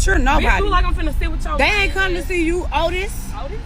sure nobody. Bitch, you like I'm finna sit with your They ain't come to see you, Otis. Otis?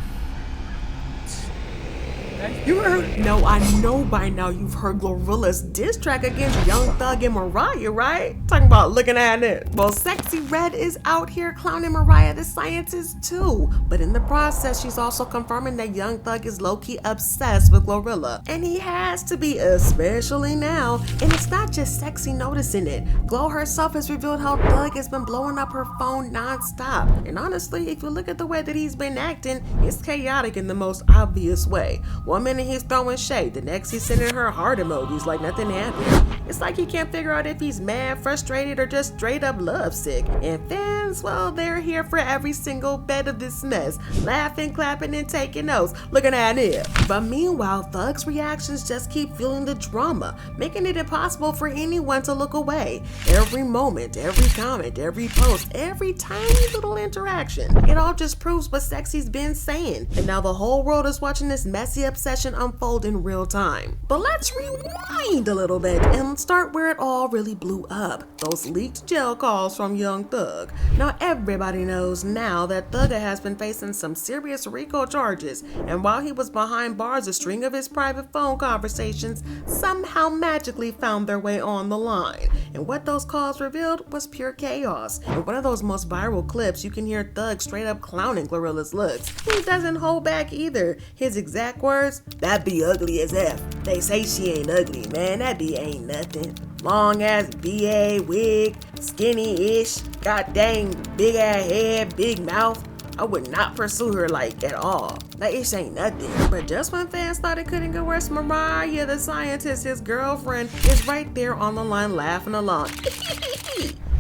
You heard? No, I know by now you've heard Glorilla's diss track against Young Thug and Mariah, right? Talking about looking at it. Well, Sexyy Red is out here clowning Mariah the Scientist too. But in the process, she's also confirming that Young Thug is low-key obsessed with Glorilla. And he has to be, especially now. And it's not just Sexyy noticing it. Glo herself has revealed how Thug has been blowing up her phone non-stop. And honestly, if you look at the way that he's been acting, it's chaotic in the most obvious way. One minute he's throwing shade, the next he's sending her heart emojis like nothing happened. It's like he can't figure out if he's mad, frustrated, or just straight up lovesick. And fans, well, they're here for every single bit of this mess, laughing, clapping, and taking notes, looking at it. But meanwhile, Thug's reactions just keep fueling the drama, making it impossible for anyone to look away. Every moment, every comment, every post, every tiny little interaction, it all just proves what Sexy's been saying. And now the whole world is watching this messy obsession unfold in real time. But let's rewind a little bit and start where it all really blew up. Those leaked jail calls from Young Thug. Now everybody knows now that Thugger has been facing some serious RICO charges, and while he was behind bars, a string of his private phone conversations somehow magically found their way on the line. And what those calls revealed was pure chaos. In one of those most viral clips, you can hear Thug straight up clowning Glorilla's looks. He doesn't hold back either. His exact words, "That be ugly as F. They say she ain't ugly, man. That be ain't nothing. Long ass BA wig, skinny-ish, god dang big ass head, big mouth. I would not pursue her like at all. That ish ain't nothing." But just when fans thought it couldn't get worse, Mariah the Scientist, his girlfriend, is right there on the line laughing along.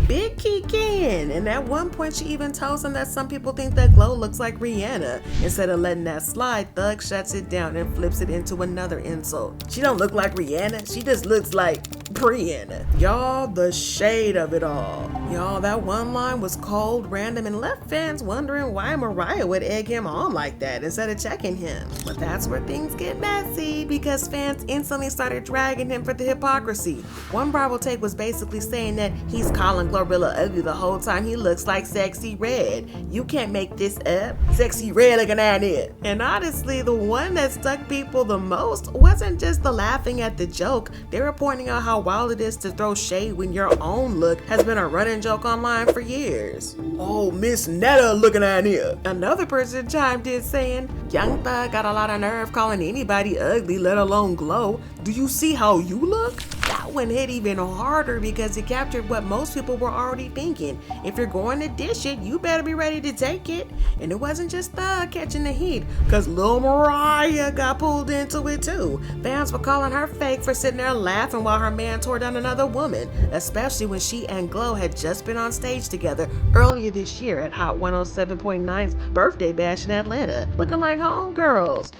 Big Key can. And at one point she even tells him that some people think that Glo looks like Rihanna. Instead of letting that slide, Thug shuts it down and flips it into another insult. She don't look like Rihanna, she just looks like Brianna. Y'all, the shade of it all. Y'all, that one line was cold, random, and left fans wondering why Mariah would egg him on like that instead of checking him. But that's where things get messy, because fans instantly started dragging him for the hypocrisy. One viral take was basically saying that he's calling Glorilla ugly the whole time he looks like Sexyy Red. You can't make this up. Sexyy Red looking at it. And honestly, the one that stuck people the most wasn't just the laughing at the joke. They were pointing out how wild it is to throw shade when your own look has been a running joke online for years. "Oh, Miss Netta looking at it." Another person chimed in saying, "Young Thug got a lot of nerve calling anybody ugly, let alone Glo. Do you see how you look?" That one hit even harder because it captured what most people were already thinking. If you're going to dish it, you better be ready to take it. And it wasn't just Thug catching the heat, cause Lil Mariah got pulled into it too. Fans were calling her fake for sitting there laughing while her man tore down another woman, especially when she and Glo had just been on stage together earlier this year at Hot 107.9's birthday bash in Atlanta, looking like homegirls.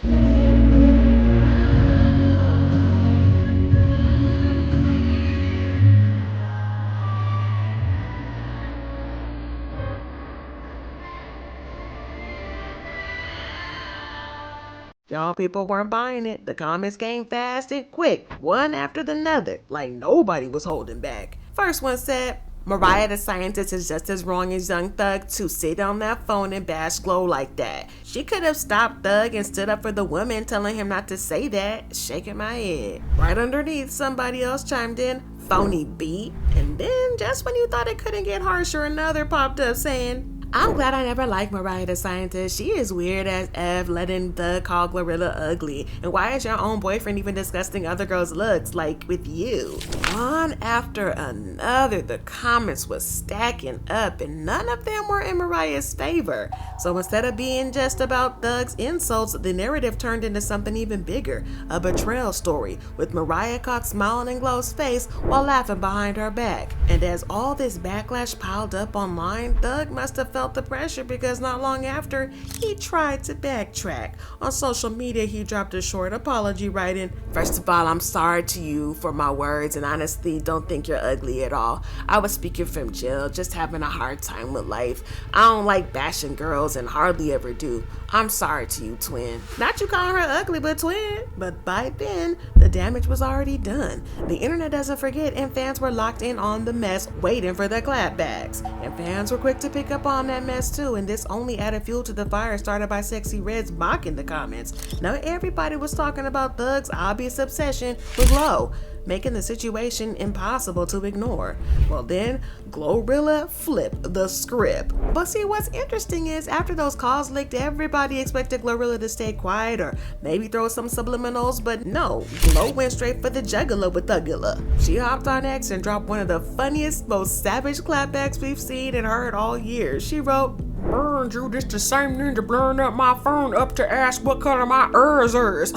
Y'all, people weren't buying it. The comments came fast and quick, one after the other, like nobody was holding back. First one said, "Mariah the Scientist is just as wrong as Young Thug to sit on that phone and bash Glo like that. She could have stopped Thug and stood up for the woman, telling him not to say that." Shaking my head. Right underneath, somebody else chimed in, "Phony beat." And then, just when you thought it couldn't get harsher, another popped up saying, "I'm glad I never liked Mariah the Scientist. She is weird as F, letting Thug call Glorilla ugly. And why is your own boyfriend even discussing other girls' looks, like with you?" One after another, the comments was stacking up, and none of them were in Mariah's favor. So instead of being just about Thug's insults, the narrative turned into something even bigger, a betrayal story, with Mariah caught smiling in Glo's face while laughing behind her back. And as all this backlash piled up online, Thug must have felt felt the pressure because not long after, he tried to backtrack. On social media, he dropped a short apology writing, "First of all, I'm sorry to you for my words and honestly don't think you're ugly at all. I was speaking from jail, just having a hard time with life. I don't like bashing girls and hardly ever do. I'm sorry to you, twin." Not you calling her ugly, but twin. But by then, the damage was already done. The internet doesn't forget, and fans were locked in on the mess, waiting for the clapbacks. And fans were quick to pick up on that mess too, and this only added fuel to the fire started by Sexyy Red's mocking the comments. Now everybody was talking about Thug's obvious obsession with Glow, making the situation impossible to ignore. Well then, Glorilla flipped the script. But see, what's interesting is after those calls leaked, everybody expected Glorilla to stay quiet or maybe throw some subliminals, but no, Glow went straight for the jugular with Thugula. She hopped on X and dropped one of the funniest, most savage clapbacks we've seen and heard all year. She wrote, "Burned you, this the same ninja blowing up my phone up to ask what color my is."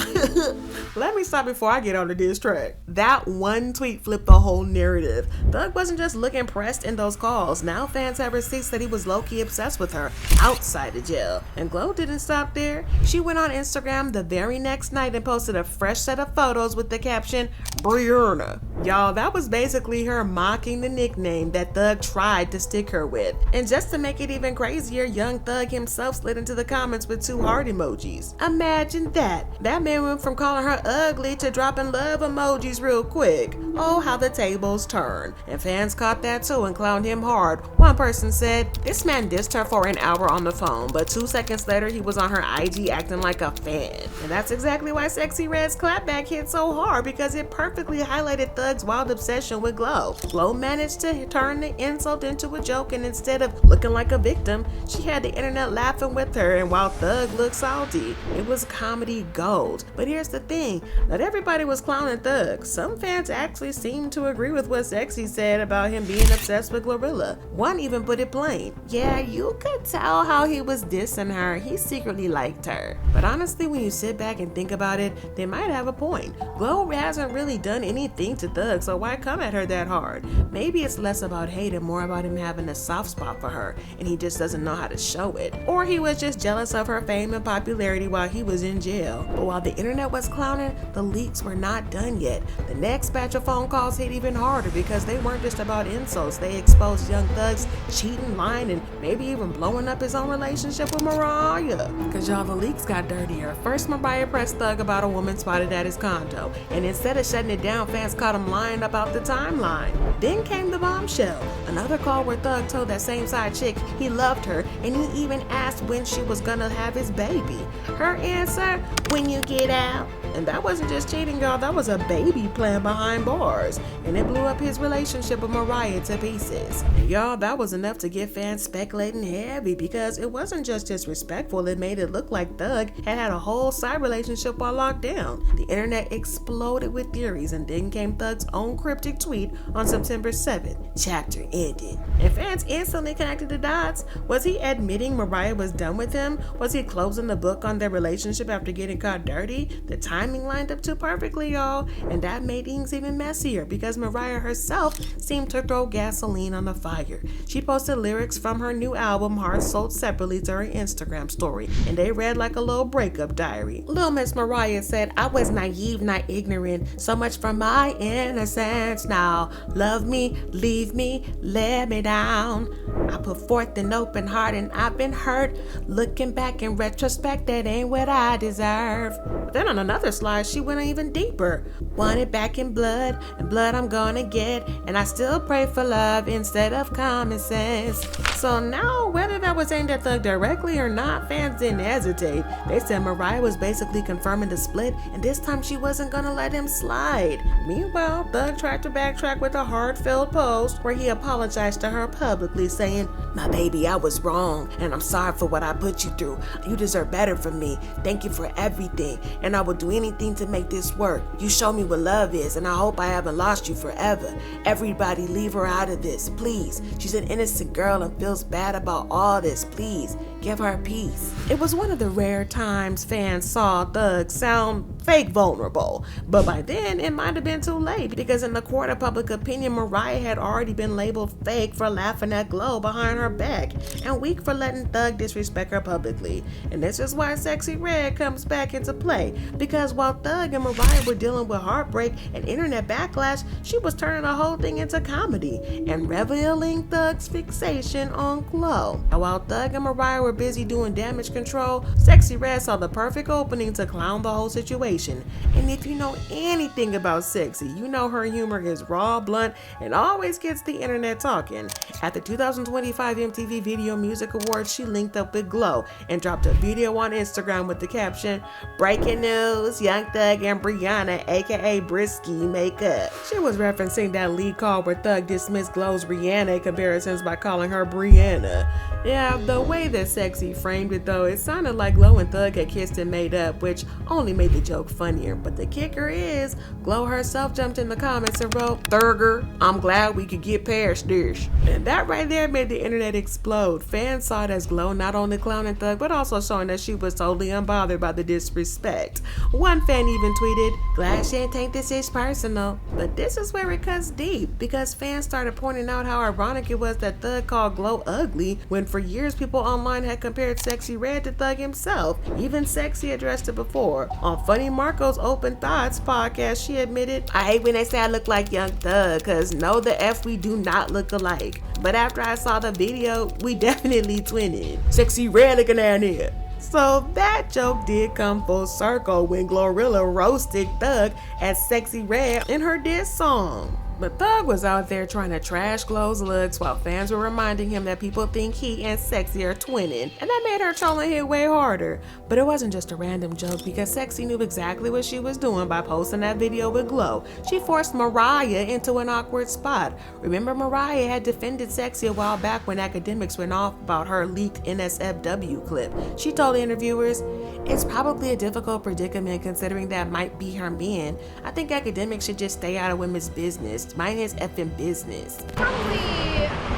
Let me stop before I get on the diss track. That one tweet flipped the whole narrative. Thug wasn't just looking pressed in those calls. Now fans have receipts that he was low-key obsessed with her outside of jail. And Glow didn't stop there. She went on Instagram the very next night and posted a fresh set of photos with the caption, "Brianna." Y'all, that was basically her mocking the nickname that Thug tried to stick her with. And just to make it even crazier, young Thug himself slid into the comments with 2 heart emojis. Imagine that. That man went from calling her ugly to dropping love emojis real quick. Oh, how the tables turned. And fans caught that too and clowned him hard. One person said, "This man dissed her for an hour on the phone, but 2 seconds later he was on her IG acting like a fan." And that's exactly why Sexyy Red's clapback hit so hard, because it perfectly highlighted Thug's wild obsession with Glow. Glow managed to turn the insult into a joke, and instead of looking like a victim, she had the internet laughing with her, and while Thug looked salty, it was comedy gold. But here's the thing, not everybody was clowning Thug. Some fans actually seemed to agree with what Sexyy said about him being obsessed with Glorilla. One even put it plain. Yeah, you could tell how he was dissing her. He secretly liked her. But honestly, when you sit back and think about it, they might have a point. Glow hasn't really done anything to Thug, so why come at her that hard? Maybe it's less about hate and more about him having a soft spot for her, and he just doesn't know how to show it. Or he was just jealous of her fame and popularity while he was in jail. But while the internet was clowning, the leaks were not done yet. The next batch of phone calls hit even harder because they weren't just about insults. They exposed young Thug's cheating, lying, and maybe even blowing up his own relationship with Mariah. Cause y'all, the leaks got dirtier. First, Mariah pressed Thug about a woman spotted at his condo, and instead of shutting it down, fans caught him lying about the timeline. Then came the bombshell, another call where Thug told that same side chick he loved her, and he even asked when she was gonna have his baby. Her answer, "When you get out." And that wasn't just cheating, y'all, that was a baby plan behind bars. And it blew up his relationship with Mariah to pieces. And y'all, that was enough to get fans speculating heavy, because it wasn't just disrespectful, it made it look like Thug had a whole side relationship while locked down. The internet exploded with theories, and then came Thug's own cryptic tweet on September 7th. Chapter ended. And fans instantly connected the dots. Was he admitting Mariah was done with him? Was he closing the book on their relationship after getting caught dirty? The timing lined up too perfectly, y'all, and that made things even messier because Mariah herself seemed to throw gasoline on the fire. She posted lyrics from her new album Hearts Sold separately to her Instagram story, and they read like a little breakup diary. Lil Miss Mariah said, "I was naive, not ignorant, so much for my innocence. Now love me, leave me, let me down. I put forth an open heart and I've been hurt. Looking back in retrospect, that ain't what I deserve." But then on another slide, she went even deeper. "Want it back in blood, and blood I'm gonna get, and I still pray for love instead of common sense." So now, whether that was aimed at Thug directly or not, fans didn't hesitate. They said Mariah was basically confirming the split, and this time she wasn't gonna let him slide. Meanwhile, Thug tried to backtrack with a heartfelt post where he apologized to her publicly, saying, "My baby, I was wrong, and I'm sorry for what I put you through. You deserve better from me. Thank you for everything, and I will do anything to make this work. You show me what love is, and I hope I haven't lost you forever. Everybody leave her out of this, please. She's an innocent girl and feels bad about all this. Please, give her peace. It was one of the rare times fans saw Thug sound fake vulnerable, but by then it might have been too late, because in the court of public opinion, Mariah had already been labeled fake for laughing at Glow behind her back, and weak for letting Thug disrespect her publicly. And this is why Sexyy Red comes back into play, because while Thug and Mariah were dealing with heartbreak and internet backlash, she was turning the whole thing into comedy and revealing Thug's fixation on Glow. And while Thug and Mariah were busy doing damage control, Sexyy Red saw the perfect opening to clown the whole situation. And if you know anything about Sexyy, you know her humor is raw, blunt, and always gets the internet talking. At the 2025 MTV Video Music Awards, she linked up with Glow and dropped a video on Instagram with the caption, "Breaking news, Young Thug and Brianna, aka Brisky, make up." She was referencing that lead call where Thug dismissed Glow's Rihanna comparisons by calling her Brianna. Yeah, the way that Sexyy framed it though, it sounded like Glow and Thug had kissed and made up, which only made the joke funnier. But the kicker is, Glow herself jumped in the comments and wrote, "Thurger, I'm glad we could get past this." And that right there made the internet explode. Fans saw it as Glow not only clowning Thug, but also showing that she was totally unbothered by the disrespect. One fan even tweeted, "Glad she ain't take this is personal." But this is where it cuts deep, because fans started pointing out how ironic it was that Thug called Glow ugly, when for years people online had compared Sexyy Red to Thug himself. Even Sexyy addressed it before. On Funny Marco's Open Thoughts podcast, she admitted, "I hate when they say I look like Young Thug, cause no the F we do not look alike. But after I saw the video, we definitely twinning. Sexyy Red looking down here." So that joke did come full circle when Glorilla roasted Thug as Sexyy Red in her diss song. But Thug was out there trying to trash Glow's looks while fans were reminding him that people think he and Sexyy are twinning, and that made her trolling hit way harder. But it wasn't just a random joke, because Sexyy knew exactly what she was doing by posting that video with Glow. She forced Mariah into an awkward spot. Remember, Mariah had defended Sexyy a while back when academics went off about her leaked NSFW clip. She told interviewers, "It's probably a difficult predicament considering that might be her man. I think academics should just stay out of women's business. Mine is effing business." Probably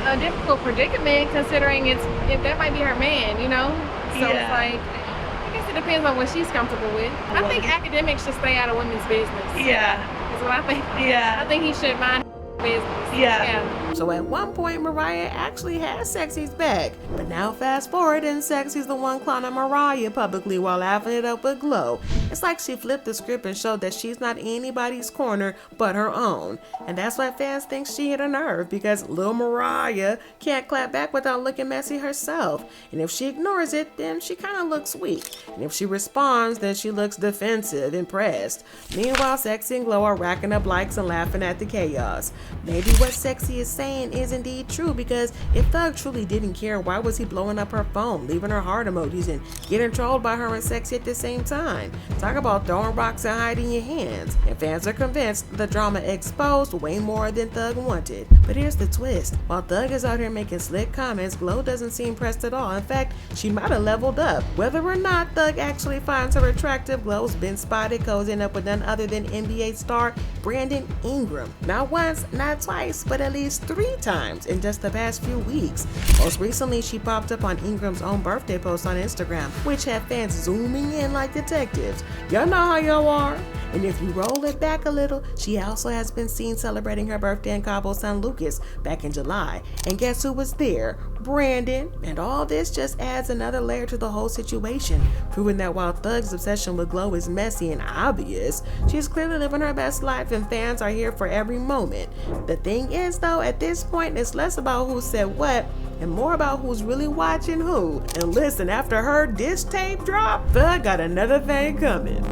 a difficult predicament considering if that might be her man, you know? So It's like, I guess it depends on what she's comfortable with. I think academics should stay out of women's business. Yeah. That's what I think. Yeah. I think he should mind business. Yeah. So at one point, Mariah actually had Sexy's back. But now fast forward and Sexy's the one clowning Mariah publicly while laughing it up with Glow. It's like she flipped the script and showed that she's not anybody's corner but her own. And that's why fans think she hit a nerve, because Lil Mariah can't clap back without looking messy herself. And if she ignores it, then she kind of looks weak. And if she responds, then she looks defensive and pressed. Meanwhile, Sexyy and Glow are racking up likes and laughing at the chaos. Maybe what Sexyy is saying is indeed true, because if Thug truly didn't care, why was he blowing up her phone, leaving her heart emojis, and getting trolled by her and Sexyy at the same time? Talk about throwing rocks and hiding your hands. And fans are convinced the drama exposed way more than Thug wanted. But here's the twist. While Thug is out here making slick comments, Glow doesn't seem pressed at all. In fact, she might have leveled up. Whether or not Thug actually finds her attractive, Glow's been spotted cozying up with none other than NBA star Brandon Ingram. Not once, not twice, but at least 3 times in just the past few weeks. Most recently, she popped up on Ingram's own birthday post on Instagram, which had fans zooming in like detectives. Y'all know how y'all are. And if you roll it back a little, she also has been seen celebrating her birthday in Cabo San Lucas back in July. And guess who was there? Brandon. And all this just adds another layer to the whole situation, proving that while Thug's obsession with Glow is messy and obvious, she's clearly living her best life and fans are here for every moment. The thing is though, at this point, it's less about who said what and more about who's really watching who. And listen, after her diss tape drop, Thug got another thing coming.